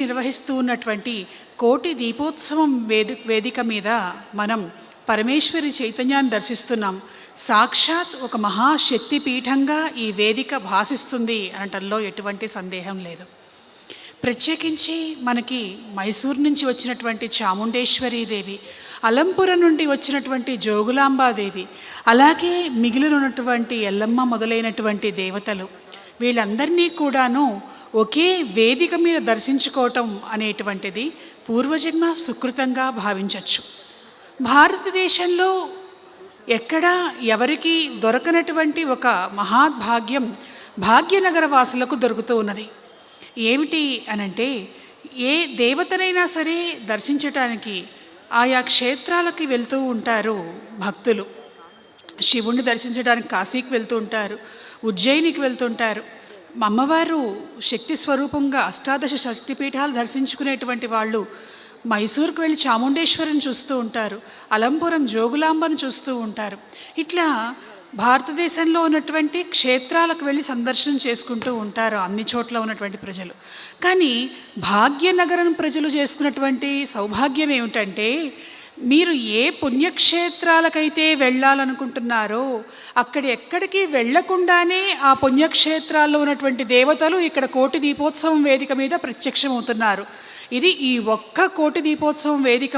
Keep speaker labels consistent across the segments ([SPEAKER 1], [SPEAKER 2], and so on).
[SPEAKER 1] నిర్వహిస్తూ ఉన్నటువంటి కోటి దీపోత్సవం వేదిక మీద మనం పరమేశ్వరి చైతన్యాన్ని దర్శిస్తున్నాం. సాక్షాత్ ఒక మహాశక్తి పీఠంగా ఈ వేదిక భాసిస్తుంది అనటంలో ఎటువంటి సందేహం లేదు. ప్రత్యేకించి మనకి మైసూరు నుంచి వచ్చినటువంటి చాముండేశ్వరీదేవి, అలంపురం నుండి వచ్చినటువంటి జోగులాంబాదేవి, అలాగే మిగిలినటువంటి ఎల్లమ్మ మొదలైనటువంటి దేవతలు, వీళ్ళందరినీ కూడాను ఒకే వేదిక మీద దర్శించుకోవటం అనేటువంటిది పూర్వజన్మ సుకృతంగా భావించవచ్చు. భారతదేశంలో ఎక్కడా ఎవరికి దొరకనటువంటి ఒక మహాభాగ్యం భాగ్యనగర వాసులకు దొరుకుతూ ఉన్నది. ఏమిటి అనంటే, ఏ దేవతనైనా సరే దర్శించటానికి ఆయా క్షేత్రాలకి వెళ్తూ ఉంటారు భక్తులు. శివుణ్ణి దర్శించడానికి కాశీకి వెళ్తూ ఉంటారు, ఉజ్జయినికి వెళ్తుంటారు. అమ్మవారు శక్తి స్వరూపంగా అష్టాదశ శక్తిపీఠాలు దర్శించుకునేటువంటి వాళ్ళు మైసూరుకు వెళ్ళి చాముండేశ్వరిని చూస్తూ ఉంటారు, అలంపురం జోగులాంబను చూస్తూ ఉంటారు. ఇట్లా భారతదేశంలో ఉన్నటువంటి క్షేత్రాలకు వెళ్ళి సందర్శనం చేసుకుంటూ ఉంటారు అన్ని చోట్ల ఉన్నటువంటి ప్రజలు. కానీ భాగ్యనగరం ప్రజలు చేసుకున్నటువంటి సౌభాగ్యం ఏమిటంటే, మీరు ఏ పుణ్యక్షేత్రాలకైతే వెళ్ళాలనుకుంటున్నారో ఎక్కడికి వెళ్లకుండానే ఆ పుణ్యక్షేత్రాల్లో ఉన్నటువంటి దేవతలు ఇక్కడ కోటి దీపోత్సవం వేదిక మీద ప్రత్యక్షమవుతున్నారు. ఇది ఈ ఒక్క కోటి దీపోత్సవం వేదిక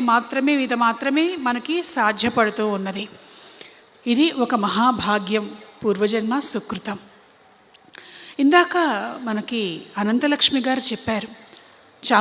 [SPEAKER 1] మాత్రమే మనకి సాధ్యపడుతూ ఉన్నది. ఇది ఒక మహాభాగ్యం, పూర్వజన్మ సుకృతం. ఇందాక మనకి అనంతలక్ష్మి గారు చెప్పారు,